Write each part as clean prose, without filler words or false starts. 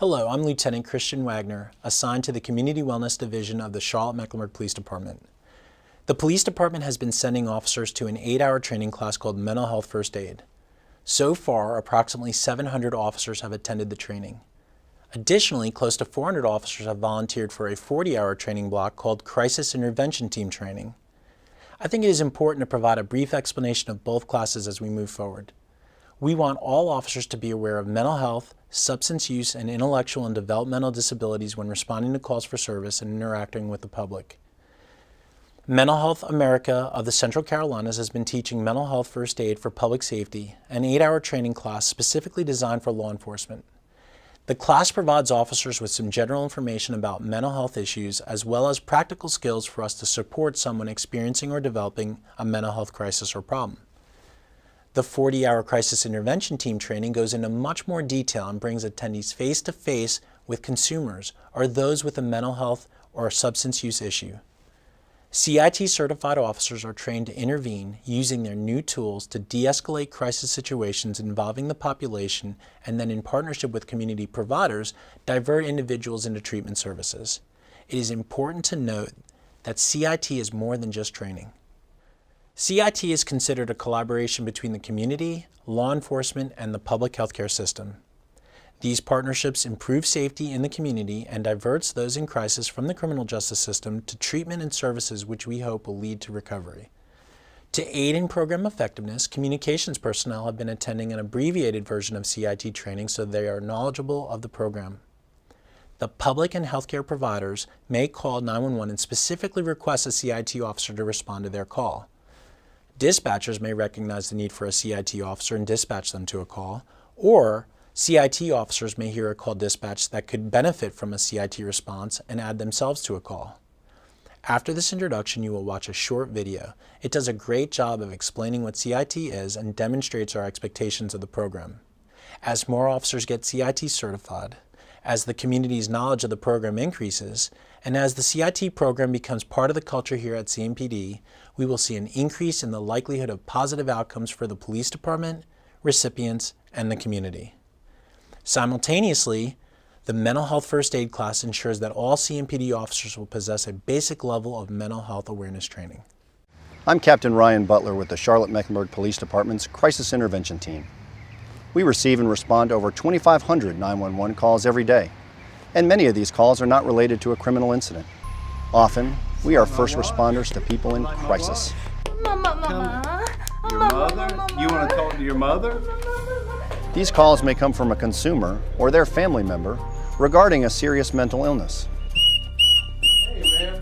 Hello, I'm Lieutenant Christian Wagner, assigned to the Community Wellness Division of the Charlotte-Mecklenburg Police Department. The police department has been sending officers to an 8-hour training class called Mental Health First Aid. So far, approximately 700 officers have attended the training. Additionally, close to 400 officers have volunteered for a 40-hour training block called Crisis Intervention Team Training. I think it is important to provide a brief explanation of both classes as we move forward. We want all officers to be aware of mental health, substance use, and intellectual and developmental disabilities when responding to calls for service and interacting with the public. Mental Health America of the Central Carolinas has been teaching Mental Health First Aid for Public Safety, an 8-hour training class specifically designed for law enforcement. The class provides officers with some general information about mental health issues as well as practical skills for us to support someone experiencing or developing a mental health crisis or problem. The 40-hour Crisis Intervention Team training goes into much more detail and brings attendees face-to-face with consumers or those with a mental health or substance use issue. CIT certified officers are trained to intervene using their new tools to de-escalate crisis situations involving the population and then in partnership with community providers, divert individuals into treatment services. It is important to note that CIT is more than just training. CIT is considered a collaboration between the community, law enforcement, and the public healthcare system. These partnerships improve safety in the community and diverts those in crisis from the criminal justice system to treatment and services which we hope will lead to recovery. To aid in program effectiveness, communications personnel have been attending an abbreviated version of CIT training so they are knowledgeable of the program. The public and healthcare providers may call 911 and specifically request a CIT officer to respond to their call. Dispatchers may recognize the need for a CIT officer and dispatch them to a call, or CIT officers may hear a call dispatch that could benefit from a CIT response and add themselves to a call. After this introduction, you will watch a short video. It does a great job of explaining what CIT is and demonstrates our expectations of the program. As more officers get CIT certified, as the community's knowledge of the program increases, and as the CIT program becomes part of the culture here at CMPD, we will see an increase in the likelihood of positive outcomes for the police department, recipients, and the community. Simultaneously, the Mental Health First Aid class ensures that all CMPD officers will possess a basic level of mental health awareness training. I'm Captain Ryan Butler with the Charlotte-Mecklenburg Police Department's Crisis Intervention Team. We receive and respond to over 2,500 911 calls every day, and many of these calls are not related to a criminal incident. Often, we are first responders to people in crisis. Mama. Your mother? You want to talk to your mother? These calls may come from a consumer or their family member regarding a serious mental illness. Hey, ma'am.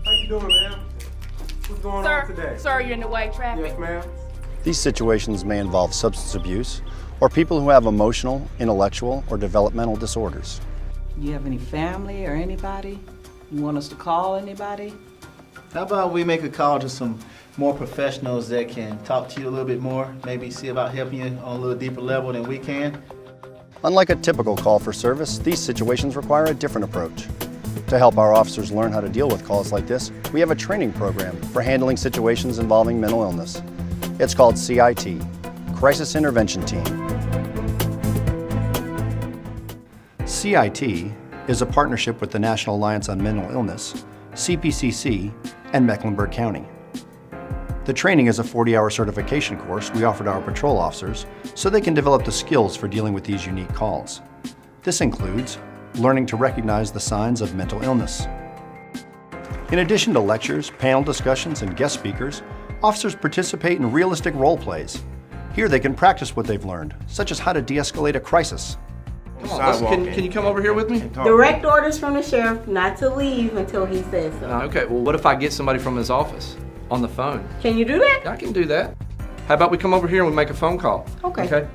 How you doing, ma'am? What's going on today? Sir, you're in the white traffic. Yes, ma'am. These situations may involve substance abuse or people who have emotional, intellectual, or developmental disorders. Do you have any family or anybody? You want us to call anybody? How about we make a call to some more professionals that can talk to you a little bit more, maybe see about helping you on a little deeper level than we can? Unlike a typical call for service, these situations require a different approach. To help our officers learn how to deal with calls like this, we have a training program for handling situations involving mental illness. It's called CIT, Crisis Intervention Team. CIT is a partnership with the National Alliance on Mental Illness, CPCC, and Mecklenburg County. The training is a 40-hour certification course we offer to our patrol officers so they can develop the skills for dealing with these unique calls. This includes learning to recognize the signs of mental illness. In addition to lectures, panel discussions, and guest speakers, officers participate in realistic role plays. Here they can practice what they've learned, such as how to de-escalate a crisis. Come on, can you come over here with me? Direct orders from the sheriff not to leave until he says so. Okay, well, what if I get somebody from his office on the phone? Can you do that? I can do that. How about we come over here and we make a phone call? Okay.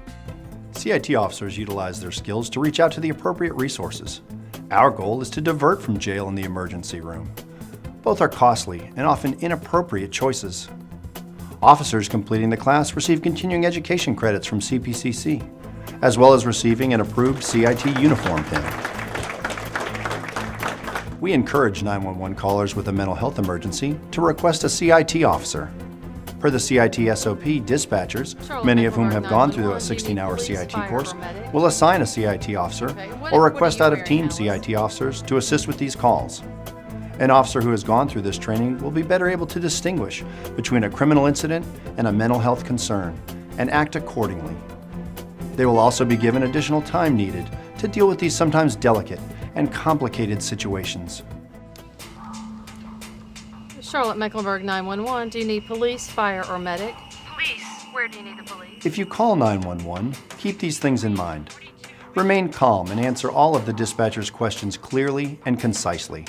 CIT officers utilize their skills to reach out to the appropriate resources. Our goal is to divert from jail and the emergency room. Both are costly and often inappropriate choices. Officers completing the class receive continuing education credits from CPCC, as well as receiving an approved CIT uniform pin. We encourage 911 callers with a mental health emergency to request a CIT officer. Per the CIT SOP, dispatchers, many of whom have gone through a 16-hour CIT course, will assign a CIT officer or request out-of-team CIT officers to assist with these calls. An officer who has gone through this training will be better able to distinguish between a criminal incident and a mental health concern and act accordingly. They will also be given additional time needed to deal with these sometimes delicate and complicated situations. Charlotte Mecklenburg 911, do you need police, fire, or medic? Police, where do you need the police? If you call 911, keep these things in mind. Remain calm and answer all of the dispatcher's questions clearly and concisely.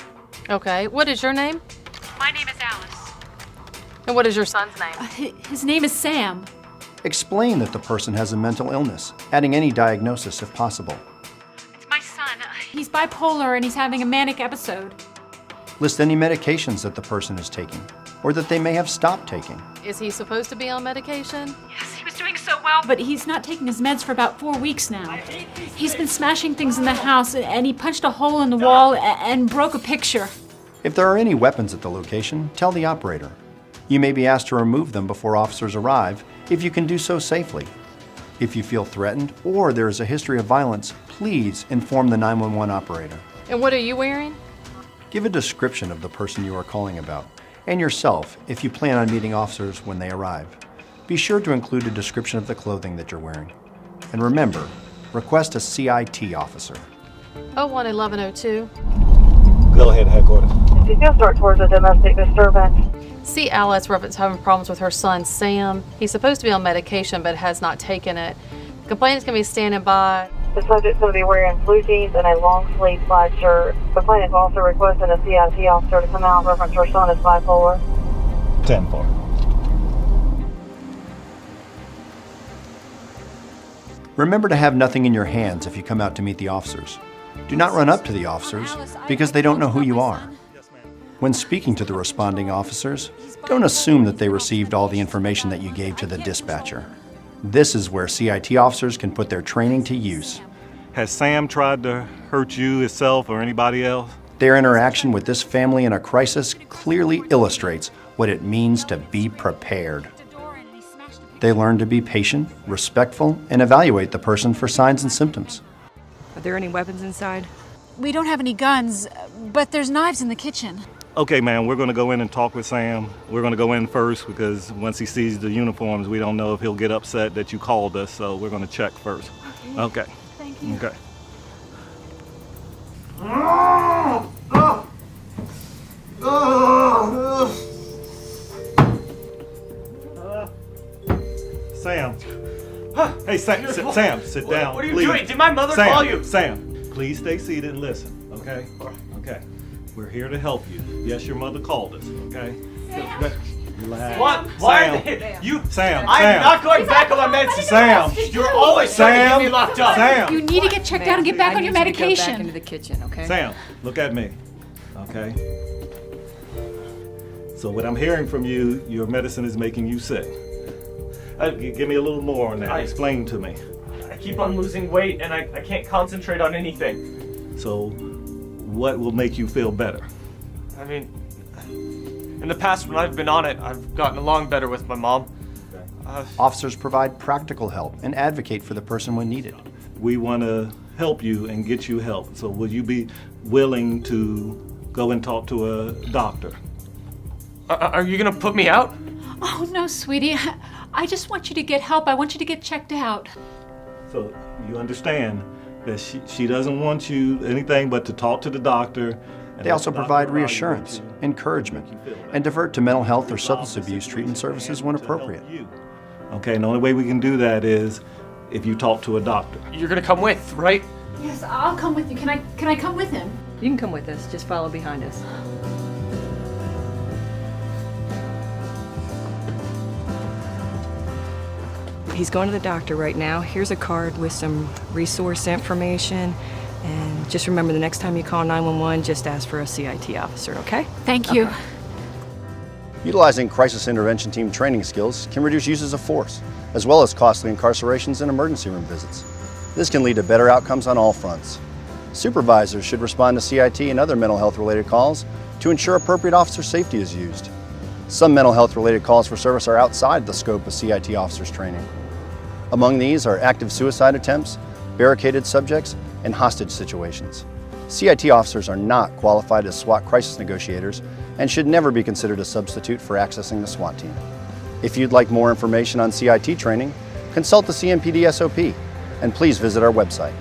Okay, what is your name? My name is Alice. And what is your son's name? His name is Sam. Explain that the person has a mental illness, adding any diagnosis if possible. It's my son. He's bipolar and he's having a manic episode. List any medications that the person is taking, or that they may have stopped taking. Is he supposed to be on medication? Yes, he was doing so well. But he's not taking his meds for about 4 weeks now. He's been smashing things in the house and he punched a hole in the wall and broke a picture. If there are any weapons at the location, tell the operator. You may be asked to remove them before officers arrive if you can do so safely. If you feel threatened or there is a history of violence, please inform the 911 operator. And what are you wearing? Give a description of the person you are calling about, and yourself if you plan on meeting officers when they arrive. Be sure to include a description of the clothing that you're wearing. And remember, request a CIT officer. 011102. Go ahead, headquarters. Details start towards a domestic disturbance. See Alice reference having problems with her son, Sam. He's supposed to be on medication but has not taken it. The complainant's going to be standing by. The subject's going to be wearing blue jeans and a long sleeve plaid shirt. The complainant is also requesting a CIT officer to come out and reference her son as bipolar. 10-4. Remember to have nothing in your hands if you come out to meet the officers. Do not run up to the officers because they don't know who you are. When speaking to the responding officers, don't assume that they received all the information that you gave to the dispatcher. This is where CIT officers can put their training to use. Has Sam tried to hurt you, himself, or anybody else? Their interaction with this family in a crisis clearly illustrates what it means to be prepared. They learn to be patient, respectful, and evaluate the person for signs and symptoms. Are there any weapons inside? We don't have any guns, but there's knives in the kitchen. Okay, ma'am, we're going to go in and talk with Sam. We're going to go in first because once he sees the uniforms, we don't know if he'll get upset that you called us, so we're going to check first. Okay. Thank you. Okay. Sam. Hey, Sam, sit down. What are you please. doing? Did my mother Sam, call you? Sam, please stay seated and listen, okay? Okay. We're here to help you. Yes, your mother called us, okay? Relax. What? Why Sam. are they? You? Sam. I am Sam. not going back on my meds. Sam. You're always trying to get me locked up. Sam. You need to get checked out and get back on your I need you to go back medication. into the kitchen, okay? Sam, look at me, okay? So what I'm hearing from you, your medicine is making you sick. Give me a little more on that. Explain to me. I keep on losing weight and I can't concentrate on anything. So what will make you feel better? I mean, in the past when I've been on it, I've gotten along better with my mom. Officers provide practical help and advocate for the person when needed. We want to help you and get you help. So would you be willing to go and talk to a doctor? Are you gonna put me out? Oh, no, sweetie. I just want you to get help. I want you to get checked out. So you understand that she doesn't want you anything but to talk to the doctor. They also provide reassurance, encouragement, and divert to mental health or substance abuse treatment services when appropriate. Okay, and the only way we can do that is if you talk to a doctor. You're gonna come with, right? Yes, I'll come with you. Can I come with him? You can come with us. Just follow behind us. He's going to the doctor right now. Here's a card with some resource information. And just remember, the next time you call 911, just ask for a CIT officer, okay? Thank you. Okay. Utilizing crisis intervention team training skills can reduce uses of force, as well as costly incarcerations and emergency room visits. This can lead to better outcomes on all fronts. Supervisors should respond to CIT and other mental health related calls to ensure appropriate officer safety is used. Some mental health related calls for service are outside the scope of CIT officers training. Among these are active suicide attempts, barricaded subjects, and hostage situations. CIT officers are not qualified as SWAT crisis negotiators and should never be considered a substitute for accessing the SWAT team. If you'd like more information on CIT training, consult the CMPD SOP, and please visit our website.